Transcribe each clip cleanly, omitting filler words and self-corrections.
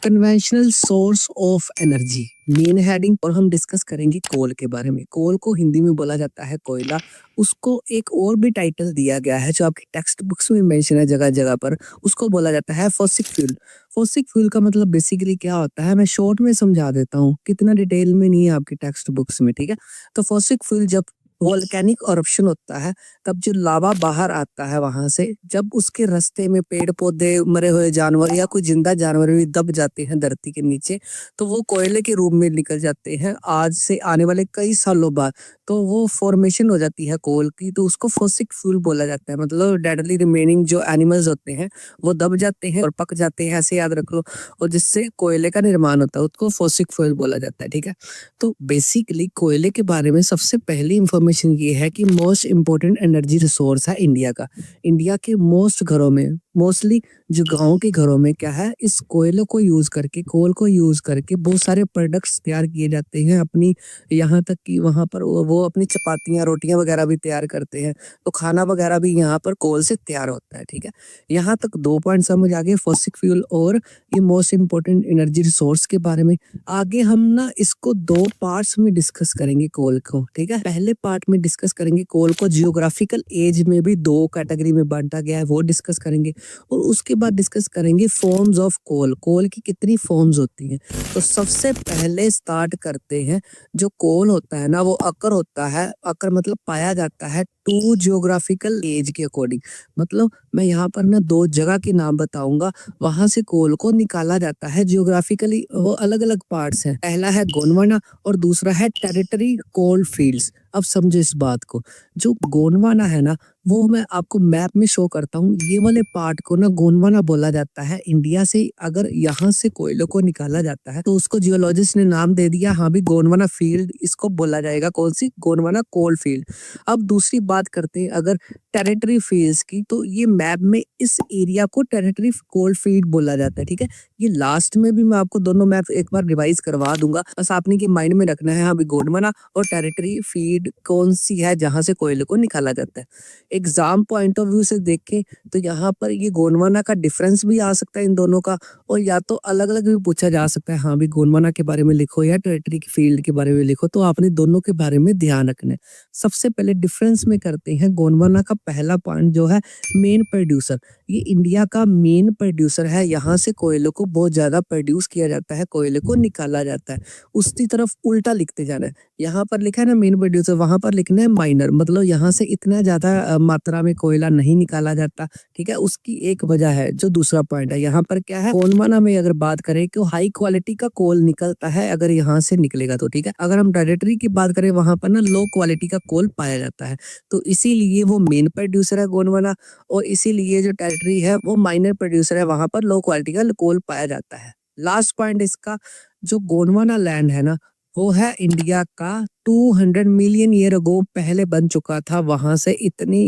Conventional source of energy main heading और हम discuss करेंगे कोल के बारे में। कोल को हिंदी में बोला जाता है कोयला। उसको एक और भी टाइटल दिया गया है जो आपकी टेक्स्ट बुक्स में मेंशन है जगह जगह पर। उसको बोला जाता है फॉसिल फ्यूल। फॉसिल फ्यूल का मतलब बेसिकली क्या होता है, मैं शॉर्ट में समझा देता हूँ, कितना डिटेल में नहीं है आपकी टेक्स्ट बुक्स में, ठीक है। तो फॉसिल फ्यूल जब वोल्केनिक ऑरप्शन होता है तब जो लावा बाहर आता है वहां से, जब उसके रास्ते में पेड़ पौधे, मरे हुए जानवर या कोई जिंदा जानवर भी दब जाते हैं धरती के नीचे, तो वो कोयले के रूप में निकल जाते हैं आज से आने वाले कई सालों बाद। तो वो फॉर्मेशन हो जाती है कोल की, तो उसको फॉसिल फ्यूल बोला जाता है। मतलब डेडली रिमेनिंग जो एनिमल्स होते हैं वो दब जाते हैं और पक जाते हैं, ऐसे याद रख लो, और जिससे कोयले का निर्माण होता है उसको फॉसिल फ्यूल बोला जाता है, ठीक है। तो बेसिकली कोयले के बारे में सबसे पहली इंफॉर्मेशन ये है कि मोस्ट इम्पोर्टेंट एनर्जी रिसोर्स है इंडिया का। इंडिया के मोस्ट घरों में, मोस्टली जो गांव के घरों में क्या है, इस कोयले को यूज करके, कोल को यूज करके बहुत सारे प्रोडक्ट्स तैयार किए जाते हैं अपनी, यहाँ तक कि वहां पर वो अपनी चपातियां रोटियां वगैरह भी तैयार करते हैं। तो खाना वगैरह भी यहाँ पर कोल से तैयार होता है, ठीक है। यहाँ तक 2 पॉइंट समझ आ गए, फॉसिल फ्यूल और ये मोस्ट इम्पोर्टेंट एनर्जी रिसोर्स के बारे में। आगे हम ना इसको 2 पार्ट्स में डिस्कस करेंगे कोल को, ठीक है। पहले पार्ट में डिस्कस करेंगे कोल को जियोग्राफिकल एज में भी 2 कैटेगरी में बांटा गया है, वो डिस्कस करेंगे। और उसके बाद डिस्कस करेंगे फॉर्म्स ऑफ कोल, कोल की कितनी फॉर्म्स होती हैं। तो सबसे पहले स्टार्ट करते हैं, जो कोल होता है ना वो अकर होता है। अकर मतलब पाया जाता है टू जियोग्राफिकल एज के अकॉर्डिंग। मतलब मैं यहाँ पर ना 2 जगह के नाम बताऊंगा, वहां से कोल को निकाला जाता है जियोग्राफिकली। वो अलग अलग पार्ट्स हैं, पहला है गोंडवाना और दूसरा है टेरिटरी कोल फील्ड्स। अब समझो इस बात को, जो गोंडवाना है ना वो मैं आपको मैप में शो करता हूँ। ये वाले पार्ट को ना गोंडवाना बोला जाता है। इंडिया से अगर यहाँ से कोयले को निकाला जाता है तो उसको जियोलॉजिस्ट ने नाम दे दिया, हाँ भी गोंडवाना फील्ड इसको बोला जाएगा। कौन सी? Gondwana coal field. अब दूसरी बात करते हैं अगर टेरिटरी फील्ड्स की, तो ये मैप में इस एरिया को टेरिटरी कोल फील्ड बोला जाता है, ठीक है। ये लास्ट में भी मैं आपको दोनों मैप एक बार रिवाइज करवा दूंगा, बस आपने के माइंड में रखना है हाँ भी गोंडवाना और टेरिटरी फील्ड कौन सी है जहां से कोयले को निकाला जाता है। एग्जाम पॉइंट ऑफ व्यू से देखें तो यहाँ पर ये गोंडवाना का डिफरेंस भी आ सकता है इन दोनों का, और या तो अलग अलग भी पूछा जा सकता है, हाँ भी गोंडवाना के बारे में लिखो या टेरिटरी फील्ड के बारे में लिखो। तो आपने दोनों के बारे में ध्यान रखना है। सबसे पहले डिफरेंस में करते हैं। गोंडवाना का पहला पॉइंट जो है मेन प्रोड्यूसर, ये इंडिया का मेन प्रोड्यूसर है। यहाँ से कोयले को बहुत ज्यादा प्रोड्यूस किया जाता है, कोयले को निकाला जाता है। उसकी तरफ उल्टा लिखते जाना है, यहाँ पर लिखा है ना मेन प्रोड्यूसर, वहां पर लिखना है माइनर। मतलब यहाँ से इतना ज्यादा मात्रा में कोयला नहीं निकाला जाता, ठीक है। उसकी एक वजह है। जो दूसरा पॉइंट है यहाँ पर क्या है, गोंडवाना में अगर बात करें कि हाई क्वालिटी का कोल निकलता है अगर यहाँ से निकलेगा तो, ठीक है। अगर हम टेरिटरी की बात करें वहां पर ना लो क्वालिटी का कोल पाया जाता है, तो इसीलिए वो मेन प्रोड्यूसर है गोंडवाना, और इसीलिए जो टेरिटरी है वो माइनर प्रोड्यूसर है, वहां पर लो क्वालिटी का कोल पाया जाता है। लास्ट पॉइंट इसका, जो गोंडवाना लैंड है ना वो है इंडिया का 200 मिलियन ईयर अगो पहले बन चुका था। वहां से इतनी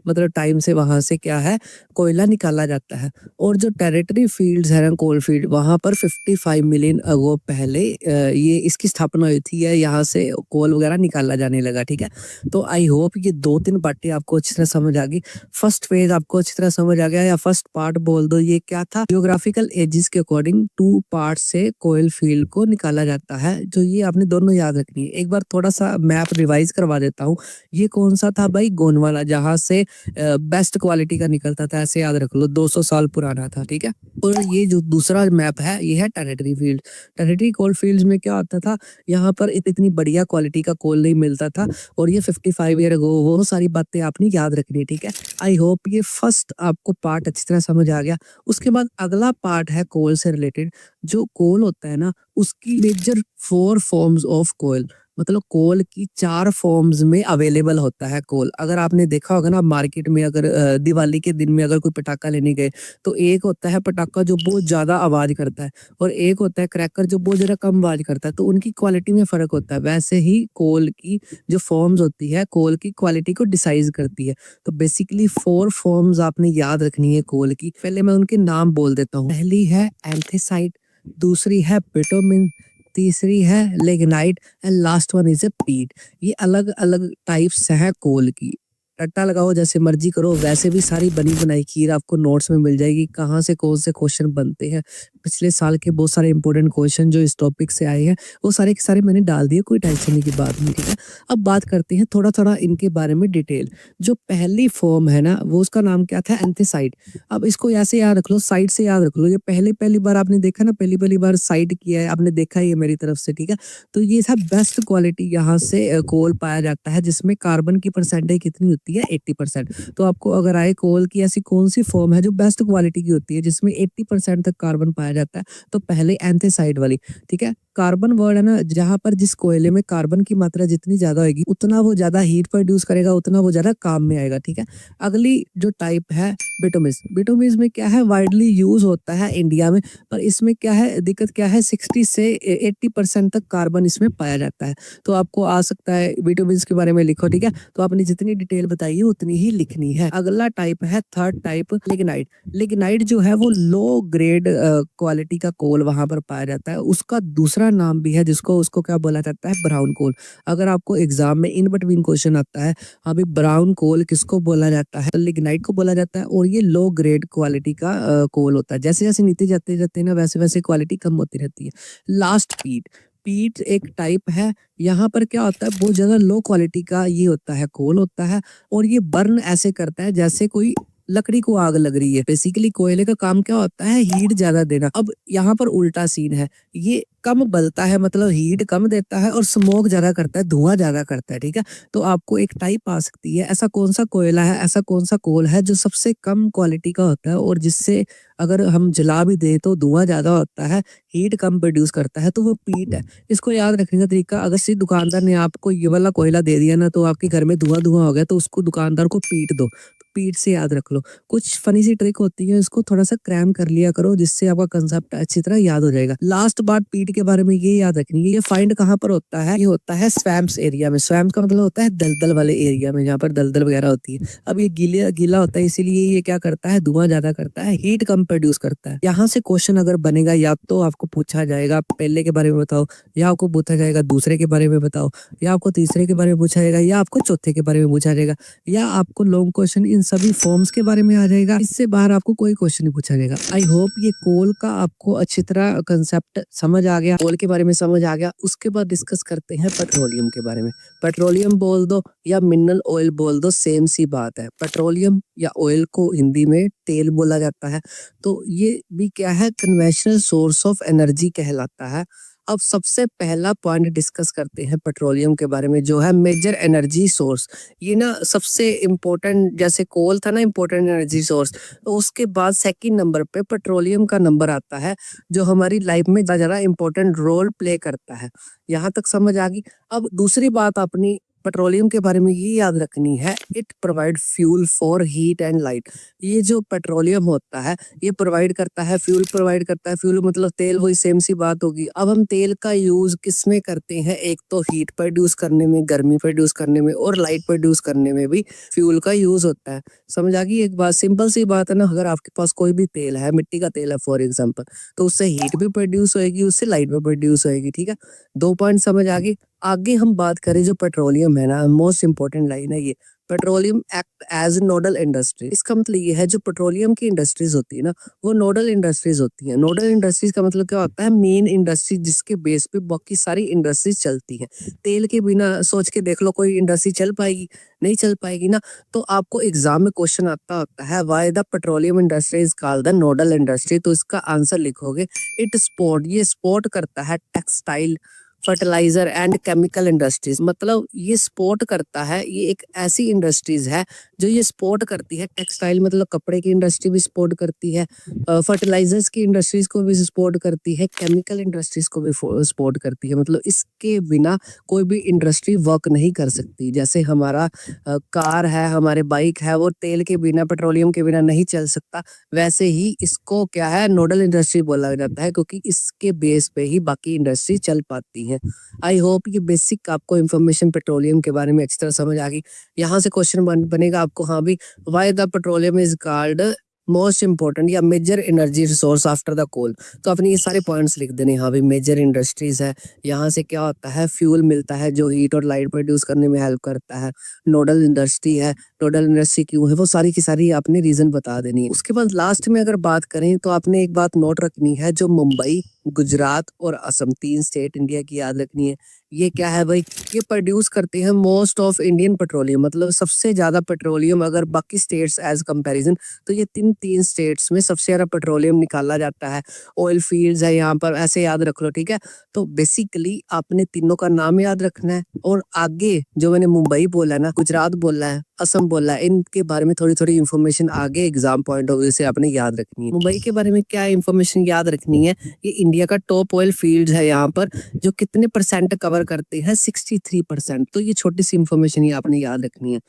मतलब टाइम से वहां से क्या है कोयला निकाला जाता है। और जो टेरिटरी फील्ड्स है ना कोल फील्ड, वहां पर 55 मिलियन अगो पहले ये इसकी स्थापना हुई थी, यहाँ से कोल वगैरह निकाला जाने लगा, ठीक है। तो आई होप ये 2-3 बातें आपको अच्छी तरह समझ आ गई। फर्स्ट फेज आपको अच्छी तरह समझ आ गया, या फर्स्ट पार्ट बोल दो, ये क्या था, जियोग्राफिकल एजेस के अकॉर्डिंग 2 पार्ट से कोयल फील्ड को निकाला जाता है। जो ये आपने दोनों याद रखनी है। एक बार थोड़ा सा मैप रिवाइज करवा देता हूँ। ये कौन सा था भाई, गोंडवाना, जहां से बेस्ट क्वालिटी का निकलता था, ऐसे याद रख लो, 200 साल पुराना था, ठीक है। और ये जो दूसरा मैप है ये है टेरिटरी फील्ड। टेरिटरी कोल फील्ड्स में क्या होता था, यहाँ पर इतनी बढ़िया क्वालिटी का कोल नहीं मिलता था, और ये 55 ईयर अगो, वो सारी बातें आपने याद रखनी है, ठीक है। आई होप ये फर्स्ट आपको पार्ट अच्छी तरह समझ आ गया। उसके बाद अगला पार्ट है कोल से रिलेटेड। जो कोल होता है ना उसकी मेजर 4 फॉर्म्स ऑफ कोल, मतलब कोल की 4 फॉर्म्स में अवेलेबल होता है कोल। अगर आपने देखा होगा ना मार्केट में, अगर दिवाली के दिन में अगर कोई पटाखा लेने गए, तो एक होता है पटाखा जो बहुत ज्यादा आवाज करता है, और एक होता है क्रैकर जो बहुत ज्यादा कम आवाज करता है। तो उनकी क्वालिटी में फर्क होता है। वैसे ही कोल की जो फॉर्म्स होती है कोल की क्वालिटी को डिसाइड करती है। तो बेसिकली 4 फॉर्म्स आपने याद रखनी है कोल की। पहले मैं उनके नाम बोल देता हूँ। पहली है एंथेसाइट, दूसरी है बिटुमिन, तीसरी है lignite, and last one is a पीट। ये अलग अलग टाइप्स हैं कोल की। रट्टा लगाओ जैसे मर्जी करो, वैसे भी सारी बनी बनाई खीर आपको नोट्स में मिल जाएगी, कहाँ से कौन से क्वेश्चन बनते हैं पिछले साल के बहुत सारे इंपॉर्टेंट क्वेश्चन जो इस टॉपिक से आए हैं वो सारे के सारे मैंने डाल दिए, कोई टेंशन की बात नहीं, ठीक है। अब बात करते हैं थोड़ा-थोड़ा इनके बारे में डिटेल। जो पहली फॉर्म है ना वो उसका नाम क्या था? एंथ्रासाइट। अब इसको ऐसे याद रख लो, साइट से याद रख लो। ये पहली-पहली बार आपने देखा ना, पहली-पहली बार साइट किया है, आपने देखा ही है मेरी तरफ से, ठीक है। तो ये था बेस्ट क्वालिटी यहाँ से कोल पाया जाता है जिसमें कार्बन की परसेंटेज कितनी होती है? 80%। तो आपको अगर आए कोल की ऐसी कौन-सी फॉर्म है जो बेस्ट क्वालिटी की होती है जिसमें 80% तक कार्बन पाया जाता है? तो पहले एंथ्रासाइट वाली, ठीक है। कार्बन वर्ड है ना, जहाँ पर जिस कोयले में कार्बन की मात्रा जितनी ज्यादा होगी उतना वो ज्यादा हीट प्रोड्यूस करेगा, उतना वो ज्यादा काम में आएगा, ठीक है। अगली जो टाइप है बिटुमिस। बिटुमिस में क्या है? वाइडली यूज होता है इंडिया में, पर इसमें क्या है, दिक्कत क्या है? 60 से 80% तक कार्बन इसमें पाया जाता है। तो आपको आ सकता है बिटुमिस के बारे में लिखो, ठीक है। तो आपने जितनी डिटेल बताई है उतनी ही लिखनी है। अगला टाइप है थर्ड टाइप लिग्नाइट। लिग्नाइट जो है वो लो ग्रेड क्वालिटी का कोल वहां पर पाया जाता है। उसका दूसरा नाम भी है जिसको उसको क्या बोला जाता है? ब्राउन कोल। अगर आपको एग्जाम में इन बिटवीन क्वेश्चन आता है, अभी ब्राउन कोल किसको बोला जाता है? तो लिग्नाइट को बोला जाता है, और ये लो ग्रेड क्वालिटी का कोल होता है। जैसे जैसे नीचे जाते जाते हैं ना वैसे वैसे क्वालिटी कम होती रहती है। लास्ट पीट। पीट एक टाइप है, यहाँ पर क्या होता है? बहुत ज्यादा लो क्वालिटी का ये होता है, कोल होता है, और ये बर्न ऐसे करता है जैसे कोई लकड़ी को आग लग रही है। बेसिकली कोयले का काम क्या होता है? हीट ज्यादा देना। अब यहाँ पर उल्टा सीन है, ये कम बलता है, मतलब हीट कम देता है, और स्मोक ज्यादा करता है, धुआं ज्यादा करता है, ठीक है। तो आपको एक टाइप आ सकती है, ऐसा कौन सा कोयला है, ऐसा कौन सा कोल है जो सबसे कम क्वालिटी का होता है और जिससे अगर हम जला भी दे तो धुआं ज्यादा होता है, हीट कम प्रोड्यूस करता है? तो वो पीट है। इसको याद रखने का तरीका, अगर किसी दुकानदार ने आपको ये वाला कोयला दे दिया ना, तो आपके घर में धुआं धुआं हो गया, तो उसको दुकानदार को पीट दो। पीठ से याद रख लो। कुछ फनी सी ट्रिक होती है, इसको थोड़ा सा क्रैम कर लिया करो जिससे आपका कंसेप्ट अच्छी तरह याद हो जाएगा। लास्ट बात पीठ के बारे में ये याद रखनी है, ये फाइंड कहाँ पर होता है? ये होता है स्वैम्प्स एरिया में। स्वैम्प का मतलब होता है दलदल वाले एरिया में, जहाँ पर दलदल वगैरह होती है। अब ये गीला गीला होता है, इसीलिए ये क्या करता है? धुआं ज्यादा करता है, हीट कम प्रोड्यूस करता है। यहाँ से क्वेश्चन अगर बनेगा, या तो आपको पूछा जाएगा पहले के बारे में बताओ, या आपको पूछा जाएगा दूसरे के बारे में बताओ, या आपको तीसरे के बारे में पूछा जाएगा, या आपको चौथे के बारे में पूछा जाएगा, या आपको लॉन्ग क्वेश्चन इन सभी फॉर्म्स के बारे में आ जाएगा। इससे बाहर आपको कोई क्वेश्चन नहीं पूछा जाएगा। आई होप ये कोल का आपको अच्छी तरह कंसेप्ट समझ आ गया, कोल के बारे में समझ आ गया। उसके बाद डिस्कस करते हैं पेट्रोलियम के बारे में। पेट्रोलियम बोल दो या मिनरल ऑयल बोल दो, सेम सी बात है। पेट्रोलियम या ऑयल को हिंदी में तेल बोला जाता है। तो ये भी क्या है? कन्वेंशनल सोर्स ऑफ एनर्जी कहलाता है। अब सबसे पहला पॉइंट डिस्कस करते हैं पेट्रोलियम के बारे में, जो है मेजर एनर्जी सोर्स। ये ना सबसे इम्पोर्टेंट, जैसे कोल था ना इम्पोर्टेंट एनर्जी सोर्स, तो उसके बाद सेकंड नंबर पे पेट्रोलियम का नंबर आता है, जो हमारी लाइफ में ज्यादा इम्पोर्टेंट रोल प्ले करता है। यहाँ तक समझ आ गई। अब दूसरी बात अपनी पेट्रोलियम के बारे में ये याद रखनी है, it provide fuel for heat and light. ये जो पेट्रोलियम होता है ये प्रोवाइड करता है, फ्यूल प्रोवाइड करता है। फ्यूल मतलब तेल, वही सेम सी बात होगी। अब हम तेल का यूज किस में करते हैं? एक तो हीट प्रोड्यूस करने में, गर्मी प्रोड्यूस करने में, और लाइट प्रोड्यूस करने में भी फ्यूल का यूज होता है। समझ आ गई एक बात? सिंपल सी बात है ना। अगर आपके पास कोई भी तेल है, मिट्टी का तेल है फॉर एग्जाम्पल, तो उससे हीट भी प्रोड्यूस होएगी, उससे लाइट भी प्रोड्यूस होएगी, ठीक है। दो पॉइंट समझ आ गए। आगे हम बात करें जो पेट्रोलियम है ना, मोस्ट इंपॉर्टेंट लाइन है ये, petroleum act as nodal industry. इसका मतलब ये है, जो पेट्रोलियम की इंडस्ट्रीज होती है ना, वो नोडल इंडस्ट्रीज होती है। नोडल इंडस्ट्रीज का मतलब क्या होता है? मेन इंडस्ट्री जिसके बेस पे बाकी सारी इंडस्ट्रीज चलती हैं। तेल के बिना सोच के देख लो, कोई इंडस्ट्री चल पाएगी? नहीं चल पाएगी ना। तो आपको एग्जाम में क्वेश्चन आता होता है, why the petroleum industry is called the nodal industry. तो इसका आंसर लिखोगे, इट सपोर्ट, ये सपोर्ट करता है textile, fertiliser and chemical industries. मतलब ये सपोर्ट करता है, ये एक ऐसी इंडस्ट्रीज है जो ये सपोर्ट करती है। टेक्सटाइल मतलब कपड़े की इंडस्ट्री भी सपोर्ट करती है, फर्टिलाइजर्स की इंडस्ट्रीज को भी सपोर्ट करती है, केमिकल इंडस्ट्रीज को भी सपोर्ट करती है। मतलब इसके बिना कोई भी इंडस्ट्री वर्क नहीं कर सकती। जैसे हमारा कार है, हमारे बाइक है, वो तेल के बिना, पेट्रोलियम के बिना नहीं चल सकता, वैसे ही इसको क्या है? नोडल इंडस्ट्री बोला जाता है, क्योंकि इसके बेस पे ही बाकी इंडस्ट्री चल पाती है। आई होप ये बेसिक आपको इन्फॉर्मेशन पेट्रोलियम के बारे में अच्छी तरह समझ आ गई। यहाँ से क्वेश्चन बनेगा आपको, हाँ भी, why the petroleum is called most important या major energy resource after the coal. तो अपने ये सारे पॉइंट्स लिख देने। हाँ भाई, मेजर इंडस्ट्रीज है, यहाँ से क्या होता है, फ्यूल मिलता है जो हीट और लाइट प्रोड्यूस करने में हेल्प करता है। नोडल इंडस्ट्री है, नोडल इंडस्ट्री क्यों है, वो सारी की सारी आपने रीजन बता देनी है। उसके बाद लास्ट में अगर बात करें तो आपने एक बात नोट रखनी है, जो मुंबई, गुजरात और असम 3 स्टेट इंडिया की याद रखनी है। ये क्या है भाई, ये प्रोड्यूस करते हैं मोस्ट ऑफ इंडियन पेट्रोलियम, मतलब सबसे ज्यादा पेट्रोलियम अगर बाकी स्टेट्स एज कंपैरिजन, तो ये तीन स्टेट्स में सबसे ज्यादा पेट्रोलियम निकाला जाता है। ऑयल फील्ड्स है यहाँ पर, ऐसे याद रख लो, ठीक है। तो बेसिकली आपने तीनों का नाम याद रखना है, और आगे जो मैंने मुंबई बोला ना, गुजरात बोला है, असम बोला है, इनके बारे में थोड़ी थोड़ी इन्फॉर्मेशन आगे एग्जाम पॉइंट ऑफ व्यू से आपने याद रखनी है। मुंबई के बारे में क्या इन्फॉर्मेशन याद रखनी है, ये इंडिया का टॉप ऑयल फील्ड है यहाँ पर, जो कितने परसेंट कवर करते हैं, 63%। तो ये छोटी सी इन्फॉर्मेशन ही आपने याद रखनी है।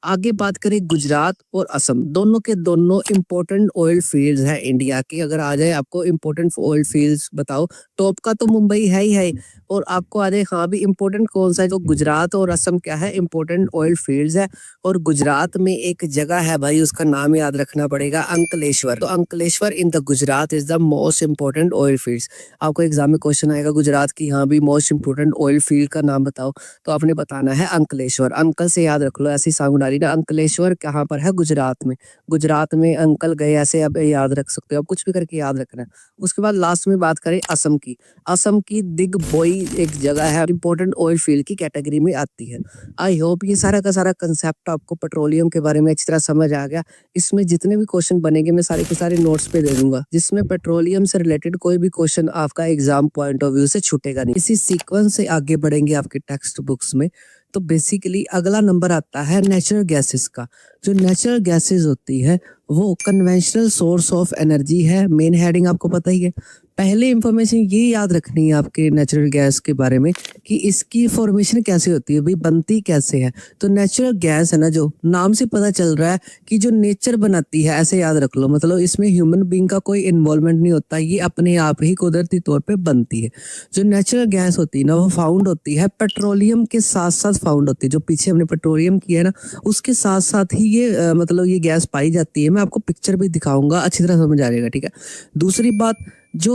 आगे बात करें गुजरात और असम, दोनों के दोनों इंपॉर्टेंट ऑयल फील्ड्स हैं इंडिया के। अगर आ जाए आपको इंपॉर्टेंट ऑयल फील्ड्स बताओ, टॉप का तो मुंबई है ही है, और आपको आ जाए हाँ भी इंपॉर्टेंट कौन सा है, तो गुजरात और असम क्या है, इंपॉर्टेंट ऑयल फील्ड्स है। और गुजरात में एक जगह है भाई, उसका नाम याद रखना पड़ेगा, अंकलेश्वर। तो Ankleshwar in the Gujarat is the most important oil fields. आपको एग्जाम में क्वेश्चन आएगा गुजरात की हाँ भी मोस्ट इंपॉर्टेंट ऑयल फील्ड का नाम बताओ, तो आपने बताना है अंकलेश्वर। अंकल से याद रख लो, ऐसी साउंड आ रही ना, अंकलेश्वर कहाँ पर है, गुजरात में। गुजरात में अंकल गए, ऐसे आप याद रख सकते हो, आप कुछ भी करके याद रखना है। उसके बाद लास्ट में बात करें असम की, असम की दिग्बोई एक जगह है, इंपॉर्टेंट ऑयल फील्ड की कैटेगरी में आती है। आई होप ये सारा का सारा कंसेप्ट आपको पेट्रोलियम के बारे में अच्छी तरह समझ आ गया। इसमें जितने भी क्वेश्चन बनेंगे मैं सारे के सारे नोट्स पे दे दूंगा, जिसमें पेट्रोलियम से रिलेटेड कोई भी क्वेश्चन आपका एग्जाम पॉइंट ऑफ व्यू से छूटेगा नहीं। इसी सीक्वेंस से आगे बढ़ेंगे आपके टेक्स्ट बुक्स में। तो बेसिकली अगला नंबर आता है नेचुरल गैसेस का। जो नेचुरल गैसेस होती है वो कन्वेंशनल सोर्स ऑफ एनर्जी है, मेन हेडिंग आपको पता ही है। पहले इंफॉर्मेशन ये याद रखनी है आपके नेचुरल गैस के बारे में कि इसकी फॉर्मेशन कैसे होती है, भाई बनती कैसे है। तो नेचुरल गैस है ना, जो नाम से पता चल रहा है कि जो नेचर बनाती है, ऐसे याद रख लो, मतलब इसमें ह्यूमन बीइंग का कोई इन्वॉल्वमेंट नहीं होता, ये अपने आप ही कुदरती तौर पे बनती है। जो नेचुरल गैस होती है ना, वो फाउंड होती है पेट्रोलियम के साथ साथ फाउंड होती है। जो पीछे हमने पेट्रोलियम किया है ना, उसके साथ साथ ही ये मतलब ये गैस पाई जाती है। मैं आपको पिक्चर भी दिखाऊंगा, अच्छी तरह समझ आ जाएगा, ठीक है। दूसरी बात, जो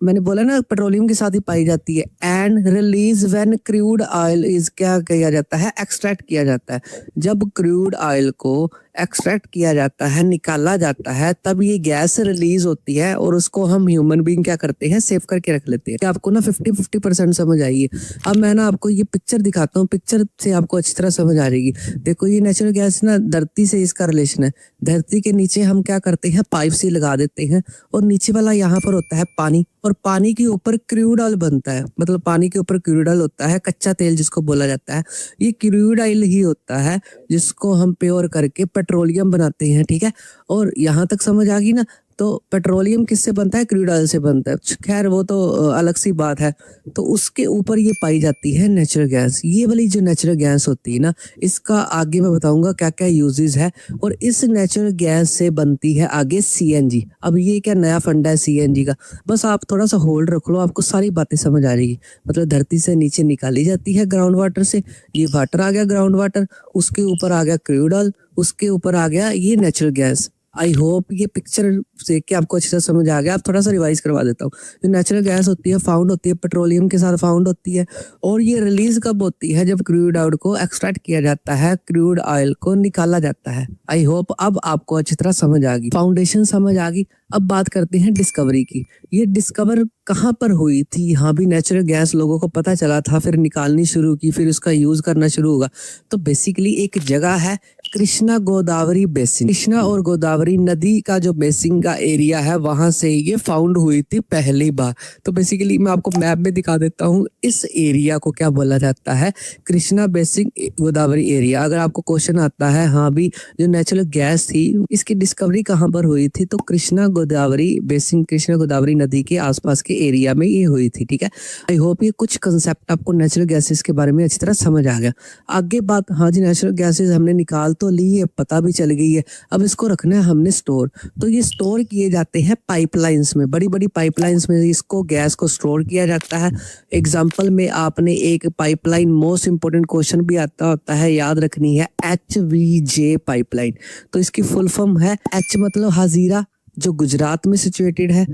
मैंने बोला ना पेट्रोलियम के साथ ही पाई जाती है, and release when crude oil is, क्या किया जाता है, एक्सट्रैक्ट किया जाता है। जब क्रूड ऑयल को एक्सट्रैक्ट किया जाता है, निकाला जाता है, तब ये गैस रिलीज होती है, और उसको हम ह्यूमन बीइंग क्या करते हैं, सेव करके रख लेते हैं। आपको ना 50-50% समझ आई है। अब मैं ना आपको ये पिक्चर दिखाता हूँ, पिक्चर से आपको अच्छी तरह समझ आ जाएगी। देखो ये नेचुरल गैस ना धरती से इसका रिलेशन है। धरती के नीचे हम क्या करते हैं, पाइप से लगा देते हैं, और नीचे वाला यहाँ पर होता है पानी, और पानी के ऊपर क्रूड ऑयल बनता है। मतलब पानी के ऊपर क्रूड ऑयल होता है, कच्चा तेल जिसको बोला जाता है। ये क्रूड ऑयल ही होता है जिसको हम प्योर करके पेट्रोलियम बनाते हैं, ठीक है। और यहाँ तक समझ आ गई ना। तो पेट्रोलियम किससे बनता है, क्रूड ऑयल से बनता है। खैर वो तो अलग सी बात है। तो उसके ऊपर ये पाई जाती है नेचुरल गैस। ये वाली जो नेचुरल गैस होती है ना, इसका आगे मैं बताऊंगा क्या क्या यूजेस है। और इस नेचुरल गैस से बनती है आगे सीएनजी। अब ये क्या नया फंडा है सीएनजी का, बस आप थोड़ा सा होल्ड रख लो, आपको सारी बातें समझ आ जाएगी। मतलब धरती से नीचे निकाली जाती है ग्राउंड वाटर से, ये वाटर आ गया ग्राउंड वाटर, उसके ऊपर आ गया क्रूड ऑयल, उसके ऊपर आ गया ये नेचुरल गैस। आई होप ये पिक्चर देख के आपको अच्छी तरह समझ आ गया। आप थोड़ा सा रिवाइज करवा देता हूँ। जो नेचुरल गैस होती है फाउंड होती है पेट्रोलियम के साथ फाउंड होती है, और ये रिलीज कब होती है, जब क्रूड ऑयल को एक्सट्रैक्ट किया जाता है, क्रूड ऑयल को निकाला जाता है। आई होप अब आपको अच्छी तरह समझ आ गई, फाउंडेशन समझ आ गई। अब बात करते हैं डिस्कवरी की। ये डिस्कवर कहाँ पर हुई थी, यहाँ भी नेचुरल गैस लोगों को पता चला था, फिर निकालनी शुरू की, फिर उसका यूज करना शुरू होगा। तो बेसिकली एक जगह है कृष्णा गोदावरी बेसिन। कृष्णा और गोदावरी नदी का जो बेसिन का एरिया है, वहां से ये फाउंड हुई थी पहली बार। तो बेसिकली मैं आपको मैप में दिखा देता हूँ, इस एरिया को क्या बोला जाता है, कृष्णा बेसिन गोदावरी एरिया। अगर आपको क्वेश्चन आता है हाँ भी जो नेचुरल गैस थी इसकी डिस्कवरी कहाँ पर हुई थी, तो कृष्णा गोदावरी बेसिन, कृष्णा गोदावरी नदी के आसपास के एरिया में ये हुई थी, ठीक है। आई होप ये कुछ कंसेप्ट आपको नेचुरल गैसेस के बारे में अच्छी तरह समझ आ गया। आगे बात, हाँ जी नेचुरल गैसेस हमने निकाल तो ली है, पता भी चल गई है, अब इसको रखना है हमने स्टोर। तो ये स्टोर किए जाते हैं पाइपलाइंस में, बड़ी बड़ी पाइपलाइंस में इसको गैस को स्टोर किया जाता है। एग्जाम्पल में आपने एक पाइपलाइन मोस्ट इंपोर्टेंट क्वेश्चन भी आता होता है, याद रखनी है, HVJ पाइपलाइन। तो इसकी फुल फॉर्म है, H मतलब हाजीरा जो गुजरात में सिचुएटेड है,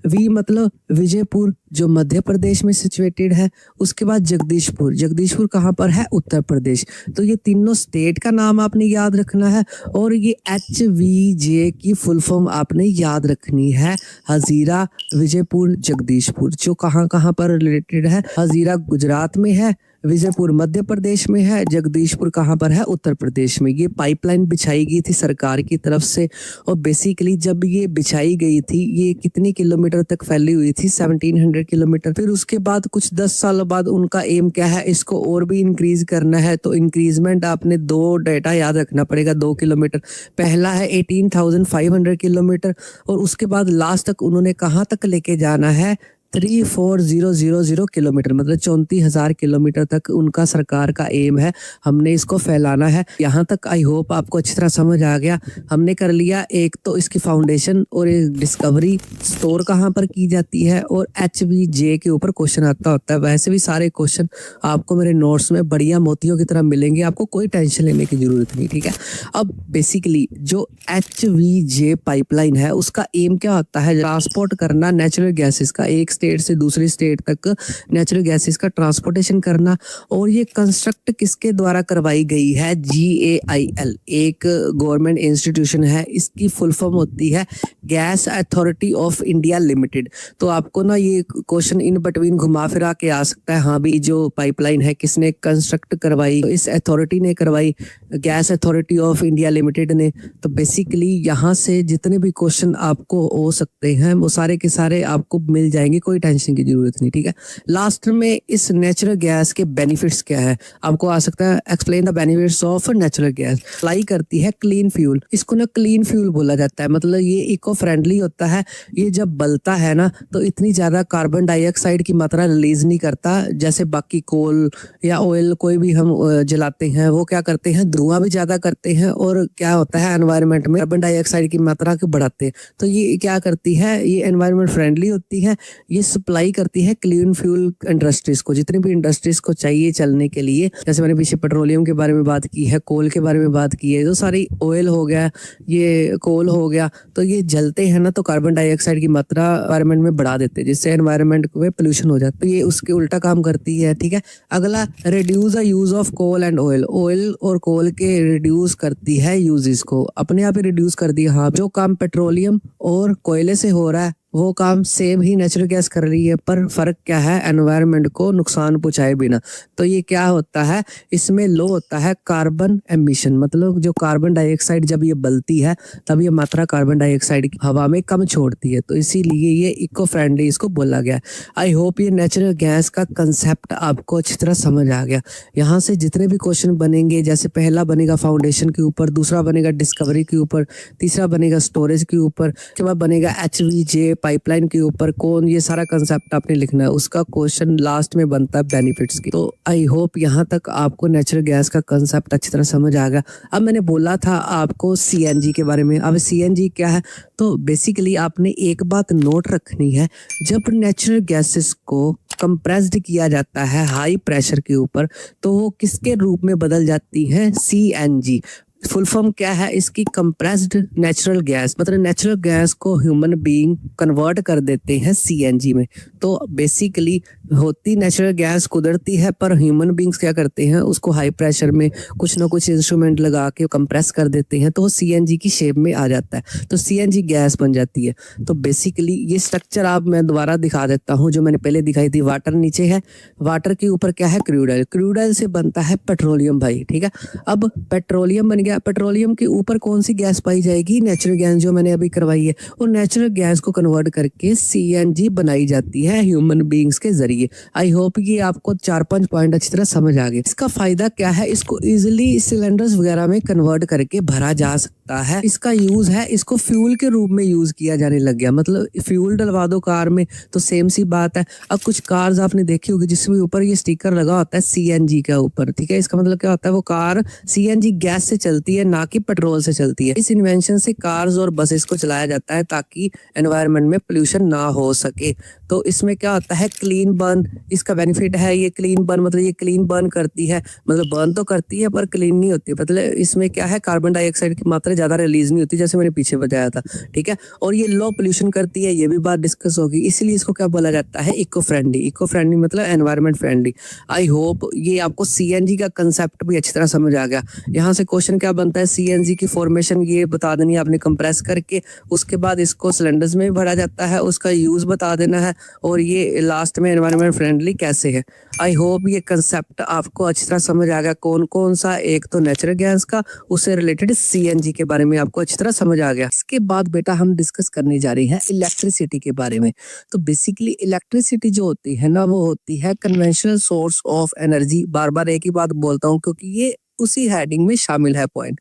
वी मतलब विजयपुर जो मध्य प्रदेश में सिचुएटेड है, उसके बाद जगदीशपुर, जगदीशपुर कहाँ पर है, उत्तर प्रदेश। तो ये तीनों स्टेट का नाम आपने याद रखना है, और ये HVJ की फुल फॉर्म आपने याद रखनी है, हजीरा विजयपुर जगदीशपुर, जो कहाँ कहाँ पर रिलेटेड है, हजीरा गुजरात में है, विजयपुर मध्य प्रदेश में है, जगदीशपुर कहाँ पर है, उत्तर प्रदेश में। ये पाइपलाइन बिछाई गई थी सरकार की तरफ से, और बेसिकली जब ये बिछाई गई थी ये कितने किलोमीटर तक फैली हुई थी, 1700 किलोमीटर। फिर उसके बाद कुछ 10 सालों बाद उनका एम क्या है, इसको और भी इंक्रीज करना है। तो इंक्रीजमेंट आपने दो डेटा याद रखना पड़ेगा, 2 किलोमीटर। पहला है 18,500 किलोमीटर, और उसके बाद लास्ट तक उन्होंने कहाँ तक लेके जाना है, 34,000 किलोमीटर, मतलब 34,000 किलोमीटर तक उनका सरकार का एम है, हमने इसको फैलाना है। यहाँ तक आई होप आपको अच्छी तरह समझ आ गया। हमने कर लिया एक तो इसकी फाउंडेशन और एक डिस्कवरी, स्टोर कहाँ पर की जाती है, और HVJ के ऊपर क्वेश्चन आता होता है। वैसे भी सारे क्वेश्चन आपको मेरे नोट्स में बढ़िया मोतियों की तरह मिलेंगे, आपको कोई टेंशन लेने की जरूरत नहीं, ठीक है। अब बेसिकली जो HVJ पाइपलाइन है उसका एम क्या होता है, ट्रांसपोर्ट करना नेचुरल गैसेस का, एक स्टेट से दूसरी स्टेट तक नेचुरल गैसेस का ट्रांसपोर्टेशन करना। और ये कंस्ट्रक्ट किसके द्वारा करवाई गई है, GAIL, एक गवर्नमेंट इंस्टीट्यूशन है, इसकी फुल फॉर्म होती है gas authority of India limited. तो आपको ना ये क्वेश्चन इन बिटवीन घुमा फिरा के आ सकता है, हाँ भी जो पाइपलाइन है किसने कंस्ट्रक्ट करवाई, तो इस अथॉरिटी ने करवाई, gas authority of India limited ने। तो बेसिकली यहाँ से जितने भी क्वेश्चन आपको हो सकते हैं वो सारे के सारे आपको मिल जाएंगे, कोई टेंशन की जरूरत नहीं, ठीक है। लास्ट में इस नेचुरल गैस के बेनिफिट्स क्या है आपको आ सकता है, explain the benefits of natural gas. Apply करती है क्लीन फ्यूल, इसको ना क्लीन फ्यूल बोला जाता है, मतलब ये इको फ्रेंडली होता है। ये जब बलता है ना तो इतनी ज्यादा कार्बन डाइऑक्साइड की मात्रा रिलीज नहीं करता, जैसे बाकी कोल या ऑयल कोई भी हम जलाते हैं वो क्या करते हैं, धुआं भी ज्यादा करते हैं, और क्या होता है एनवायरनमेंट में कार्बन डाइऑक्साइड की मात्रा को बढ़ाते हैं। तो ये क्या करती है, ये एनवायरनमेंट फ्रेंडली होती है, ये सप्लाई करती है क्लीन फ्यूल इंडस्ट्रीज को, जितनी भी इंडस्ट्रीज को चाहिए चलने के लिए। जैसे मैंने पीछे पेट्रोलियम के बारे में बात की है, कोल के बारे में बात की है, तो सारी ऑयल हो गया, ये कोल हो गया, तो ये जलते हैं ना तो कार्बन डाइऑक्साइड की मात्रा एनवायरनमेंट में बढ़ा देते हैं, जिससे एनवायरनमेंट में पोल्यूशन हो जाता है। तो ये उसके उल्टा काम करती है, ठीक है। अगला, reduce the use of coal and oil, oil और कोल के रिड्यूस करती है यूजेस को, अपने आप ही रिड्यूस कर दिया। हाँ, जो काम पेट्रोलियम और कोयले से हो रहा है वो काम सेम ही नेचुरल गैस कर रही है, पर फर्क क्या है, एनवायरनमेंट को नुकसान पहुंचाए बिना। तो ये क्या होता है, इसमें लो होता है कार्बन एमिशन, मतलब जो कार्बन डाइऑक्साइड जब ये बलती है तब ये मात्रा कार्बन डाइऑक्साइड की हवा में कम छोड़ती है, तो इसीलिए ये इको फ्रेंडली इसको बोला गया है। आई होप ये नेचुरल गैस का कंसेप्ट आपको अच्छी तरह समझ आ गया। यहाँ से जितने भी क्वेश्चन बनेंगे, जैसे पहला बनेगा फाउंडेशन के ऊपर, दूसरा बनेगा डिस्कवरी के ऊपर, तीसरा बनेगा स्टोरेज के ऊपर, उसके बाद बनेगा HVJ पाइपलाइन के ऊपर कौन, ये सारा कंसेप्ट आपने लिखना है। उसका क्वेश्चन लास्ट में बनता है बेनिफिट्स की। तो आई होप यहाँ तक आपको नेचुरल गैस का कंसेप्ट अच्छी तरह समझ आ गया। अब मैंने बोला था आपको CNG के बारे में। अब CNG क्या है, तो बेसिकली आपने एक बात नोट रखनी है, जब नेचुरल गैसेस को कंप्रेस्ड किया जाता है हाई प्रेशर के ऊपर तो वो किसके रूप में बदल जाती है, CNG। फुल फॉर्म क्या है इसकी, कंप्रेस्ड नेचुरल गैस, मतलब नेचुरल गैस को ह्यूमन बीइंग कन्वर्ट कर देते हैं CNG में। तो बेसिकली होती नेचुरल गैस कुदरती है, पर ह्यूमन बीइंग्स क्या करते हैं, उसको हाई प्रेशर में कुछ ना कुछ इंस्ट्रूमेंट लगा के कंप्रेस कर देते हैं, तो वो CNG की शेप में आ जाता है, तो CNG गैस बन जाती है। तो बेसिकली ये स्ट्रक्चर आप मैं दोबारा दिखा देता हूँ, जो मैंने पहले दिखाई थी। वाटर नीचे है, वाटर के ऊपर क्या है, क्रूड ऑयल, क्रूड ऑयल से बनता है पेट्रोलियम भाई, ठीक है। अब पेट्रोलियम बन गया, पेट्रोलियम के ऊपर कौन सी गैस पाई जाएगी, नेचुरल गैस, जो मैंने अभी करवाई है। और नेचुरल गैस को कन्वर्ट करके CNG बनाई जाती है ह्यूमन बीइंग्स के जरिए। आई होप कि आपको 4-5 पॉइंट अच्छी तरह समझ आ गए। इसका फायदा क्या है, इसको इजिली सिलेंडर्स वगैरह में कन्वर्ट करके भरा जा सकता होता है, इसका यूज है, इसको फ्यूल के रूप में यूज किया जाने लग गया। मतलब फ्यूल डलवा दो कार में तो सेम सी बात है। अब कुछ कार्स आपने देखी होगी जिसमें ऊपर ये स्टिकर लगा होता है सीएनजी के ऊपर, ठीक है। इसका मतलब क्या होता है, वो कार सीएनजी गैस से चलती है, ना कि पेट्रोल से चलती है। इस इन्वेंशन से कार्स और बसेस को चलाया जाता है ताकि एनवायरनमेंट में पोल्यूशन ना हो सके। तो इसमें क्या होता है, क्लीन बर्न, इसका बेनिफिट है ये क्लीन बर्न, मतलब ये क्लीन बर्न करती है, मतलब बर्न तो करती है पर क्लीन नहीं होती। मतलब इसमें क्या है, कार्बन डाइऑक्साइड की मात्रा ज्यादा रिलीज नहीं होती, जैसे मैंने पीछे बताया था, ठीक है। और ये लो पोल्यूशन करती है, ये भी बात डिस्कस होगी। इसलिए इसको क्या बोला जाता है, इको फ्रेंडली। इको फ्रेंडली मतलब एनवायरनमेंट फ्रेंडली। आई होप ये आपको सीएनजी का कंसेप्ट भी अच्छी तरह समझ आ गया। यहाँ से क्वेश्चन क्या बनता है, सीएनजी की फॉर्मेशन ये बता देनी है आपने कंप्रेस करके, उसके बाद इसको सिलेंडर्स में भरा जाता है, उसका यूज बता देना है, और ये लास्ट में एनवायरनमेंट फ्रेंडली कैसे है। आई होप ये कंसेप्ट आपको अच्छी तरह समझ आ गया। कौन कौन सा, एक तो नेचुरल गैस का, उससे रिलेटेड सीएनजी के बारे में आपको अच्छी तरह समझ आ गया। इसके बाद बेटा हम डिस्कस करने जा रहे हैं इलेक्ट्रिसिटी के बारे में। तो बेसिकली इलेक्ट्रिसिटी जो होती है ना, वो होती है कन्वेंशनल सोर्स ऑफ एनर्जी। बार बार एक ही बात बोलता हूँ क्योंकि ये उसी हेडिंग में शामिल है पॉइंट।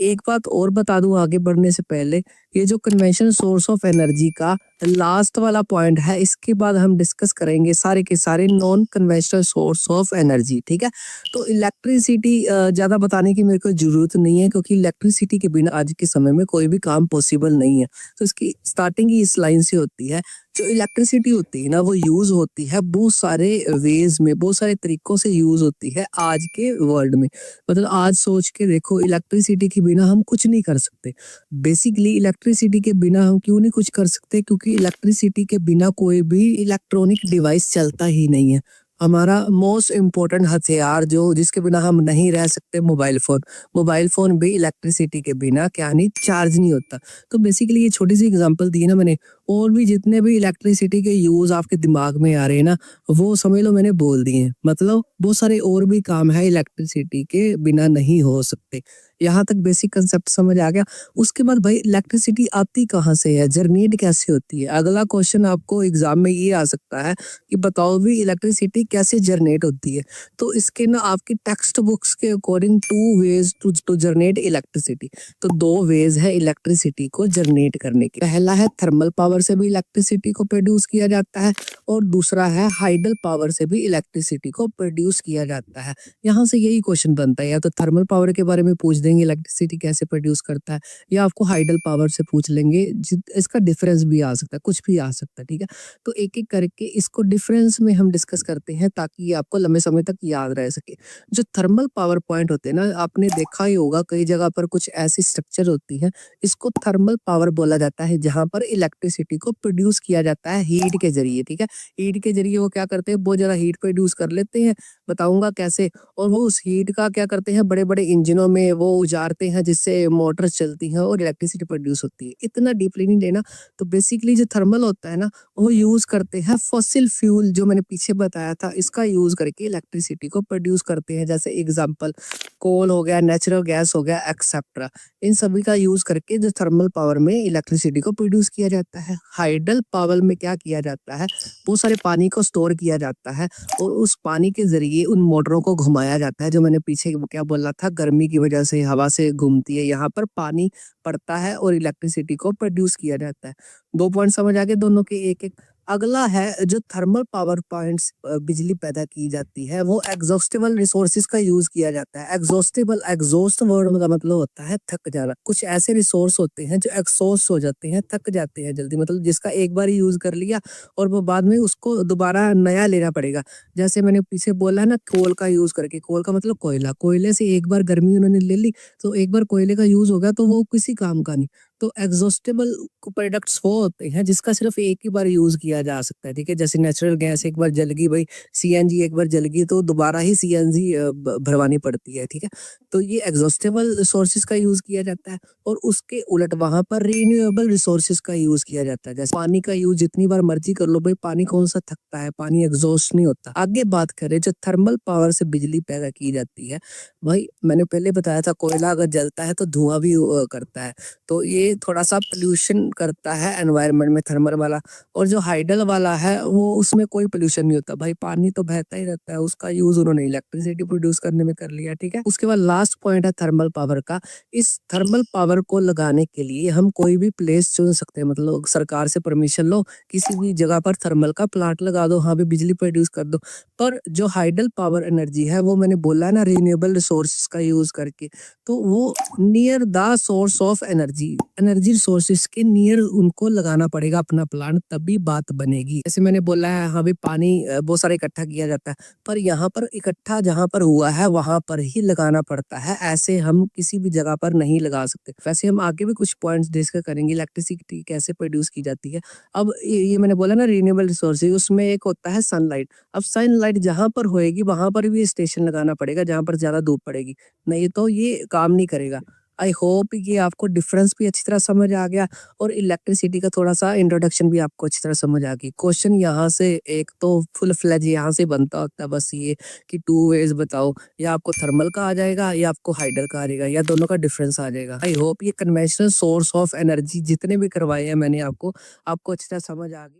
एक बात और बता दूं आगे बढ़ने से पहले, ये जो कन्वेंशनल सोर्स ऑफ एनर्जी का लास्ट वाला पॉइंट है, इसके बाद हम डिस्कस करेंगे सारे के सारे non conventional source of energy, ठीक है। तो इलेक्ट्रिसिटी ज्यादा बताने की मेरे को जरूरत नहीं है, क्योंकि इलेक्ट्रिसिटी के बिना आज के समय में कोई भी काम पॉसिबल नहीं है। तो इसकी स्टार्टिंग ही इस लाइन से होती है। जो इलेक्ट्रिसिटी होती है ना, वो यूज होती है बहुत सारे वेज में, बहुत सारे तरीकों से यूज होती है आज के वर्ल्ड में। मतलब आज सोच के देखो, इलेक्ट्रिसिटी के बिना हम कुछ नहीं कर सकते। बेसिकली इलेक्ट्रिसिटी के बिना हम क्यों नहीं कुछ कर सकते, क्योंकि इलेक्ट्रिसिटी के बिना कोई भी इलेक्ट्रॉनिक डिवाइस चलता ही नहीं है। हमारा मोस्ट इम्पोर्टेंट हथियार जो जिसके बिना हम नहीं रह सकते, मोबाइल फोन। मोबाइल फोन भी इलेक्ट्रिसिटी के बिना क्या नहीं, चार्ज नहीं होता। तो बेसिकली ये छोटी सी एग्जांपल दी ना मैंने, और भी जितने भी इलेक्ट्रिसिटी के यूज आपके दिमाग में आ रहे हैं ना, वो समझ लो मैंने बोल दिए हैं। मतलब बहुत सारे और भी काम है इलेक्ट्रिसिटी के बिना नहीं हो सकते। यहाँ तक बेसिक कंसेप्ट समझ आ गया। उसके बाद भाई इलेक्ट्रिसिटी आती कहाँ से है, जनरेट कैसे होती है। अगला क्वेश्चन आपको एग्जाम में ये आ सकता है कि बताओ भी इलेक्ट्रिसिटी कैसे जनरेट होती है। तो इसके ना आपकी टेक्स्ट बुक्स के according to ways to generate electricity. तो दो वेज है इलेक्ट्रिसिटी को जनरेट करने के। पहला है थर्मल पावर से भी इलेक्ट्रिसिटी को प्रोड्यूस किया जाता है, और दूसरा है हाइडल पावर से भी इलेक्ट्रिसिटी को प्रोड्यूस किया जाता है। यहाँ से यही क्वेश्चन बनता है, या तो थर्मल पावर के बारे में पूछ देंगे इलेक्ट्रिसिटी कैसे प्रोड्यूस करता है, या आपको हाइडल पावर से पूछ लेंगे। इसका डिफरेंस भी आ सकता है, कुछ भी आ सकता है, ठीक है। तो एक एक करके इसको डिफरेंस में हम डिस्कस करते हैं, ताकि ये आपको लंबे समय तक याद रह सके। जो थर्मल पावर पॉइंट होते हैं ना, आपने देखा ही होगा कई जगह पर कुछ ऐसी स्ट्रक्चर होती है, इसको थर्मल पावर बोला जाता है, जहां पर इलेक्ट्रिसिटी को प्रोड्यूस किया जाता है हीट के जरिए, ठीक है। हीट के जरिए वो क्या करते हैं, बहुत ज्यादा हीट प्रोड्यूस कर लेते हैं, बताऊंगा कैसे। और वो उस हीट का क्या करते हैं, बड़े बड़े इंजनों में वो उजारते हैं, जिससे मोटर चलती हैं और इलेक्ट्रिसिटी प्रोड्यूस होती है। इतना डीपली नहीं लेना। तो बेसिकली जो थर्मल होता है ना, वो यूज करते हैं फॉसिल फ्यूल, जो मैंने पीछे बताया था, इसका यूज करके इलेक्ट्रिसिटी को प्रोड्यूस करते हैं। जैसे एग्जांपल कोल हो गया, नेचुरल गैस हो गया, एक्सेट्रा। इन सभी का यूज करके जो थर्मल पावर में इलेक्ट्रिसिटी को प्रोड्यूस किया जाता है। हाइडल पावर में क्या किया जाता है, बहुत सारे पानी को स्टोर किया जाता है, और उस पानी के जरिए उन मोटरों को घुमाया जाता है। जो मैंने पीछे क्या बोला था, गर्मी की वजह से हवा से घूमती है, यहाँ पर पानी पड़ता है और इलेक्ट्रिसिटी को प्रोड्यूस किया जाता है। दो पॉइंट समझ आ गए दोनों के एक एक। अगला है जो थर्मल पावर पॉइंट्स बिजली पैदा की जाती है, वो एग्जॉस्टेबल रिसोर्सेज का यूज किया जाता है। एग्जॉस्टेबल, एग्जॉस्ट वर्ड का मतलब होता है थक जाना। कुछ ऐसे रिसोर्स होते हैं जो एग्जॉस्ट हो जाते हैं, थक जाते हैं जल्दी, मतलब जिसका एक बार यूज कर लिया और वो बाद में उसको दोबारा नया लेना पड़ेगा। जैसे मैंने पीछे बोला ना, कोल का यूज करके, कोल का मतलब कोयला, कोयले से एक बार गर्मी उन्होंने ले ली, तो एक बार कोयले का यूज हो गया तो वो किसी काम का नहीं। तो एग्जॉस्टेबल प्रोडक्ट्स वो होते हैं जिसका सिर्फ एक ही बार यूज किया जा सकता है, ठीक है। जैसे नेचुरल गैस एक बार जल गई भाई, सीएनजी एक बार जल गई तो दोबारा ही सीएनजी भरवानी पड़ती है, ठीक है। तो ये एग्जॉस्टेबल सोर्सेज का यूज किया जाता है। और उसके उलट वहां पर रिन्यूएबल रिसोर्सेज का यूज किया जाता है। जैसे पानी का यूज जितनी बार मर्जी कर लो भाई, पानी कौन सा थकता है, पानी एग्जॉस्ट नहीं होता। आगे बात करें जो थर्मल पावर से बिजली पैदा की जाती है, भाई मैंने पहले बताया था कोयला अगर जलता है तो धुआं भी करता है। तो ये ये थोड़ा-सा पॉल्यूशन करता है एनवायरनमेंट में थर्मल वाला। और जो हाइडल वाला है वो उसमें कोई पॉल्यूशन नहीं होता भाई, पानी तो बहता ही रहता है, उसका यूज़ उन्होंने इलेक्ट्रिसिटी प्रोड्यूस करने में कर लिया, ठीक है? उसके बाद लास्ट पॉइंट है थर्मल पावर का। इस थर्मल पावर को लगाने के लिए हम कोई भी प्लेस चुन सकते हैं, मतलब सरकार से परमिशन लो, किसी भी जगह पर थर्मल का प्लांट लगा दो, वहाँ पे बिजली प्रोड्यूस कर दो। पर जो हाइडल पावर एनर्जी है वो मैंने बोला है ना, रिन्यूएबल रिसोर्सेज का यूज़ करके, तो वो near the source of energy, energy resources के नियर उनको लगाना पड़ेगा अपना प्लांट, तभी बात बनेगी। जैसे मैंने बोला है हाँ भी पानी बहुत सारा इकट्ठा किया जाता है, पर यहाँ पर इकट्ठा जहाँ पर हुआ है वहां पर ही लगाना पड़ता है, ऐसे हम किसी भी जगह पर नहीं लगा सकते। वैसे हम आगे भी कुछ पॉइंट्स डिस्कस करेंगे इलेक्ट्रिसिटी कैसे प्रोड्यूस की जाती है। अब ये मैंने बोला ना रिन्यूएबल रिसोर्सेज, उसमें एक होता है सनलाइट। अब सनलाइट जहाँ पर होएगी वहां पर भी स्टेशन लगाना पड़ेगा जहाँ पर ज्यादा धूप पड़ेगी, नहीं तो ये काम नहीं करेगा। आई होप ये आपको डिफरेंस भी अच्छी तरह समझ आ गया और इलेक्ट्रिसिटी का थोड़ा-सा इंट्रोडक्शन भी आपको अच्छी तरह समझ आ गई। क्वेश्चन यहाँ से एक तो फुल फ्लेज यहाँ से बनता होता है बस ये कि 2 वेज़ बताओ, या आपको थर्मल का आ जाएगा या आपको हाइडल का आ जाएगा या दोनों का डिफरेंस आ जाएगा। आई होप ये कन्वेंशनल सोर्स ऑफ एनर्जी जितने भी करवाए हैं मैंने आपको अच्छी तरह समझ आ गई।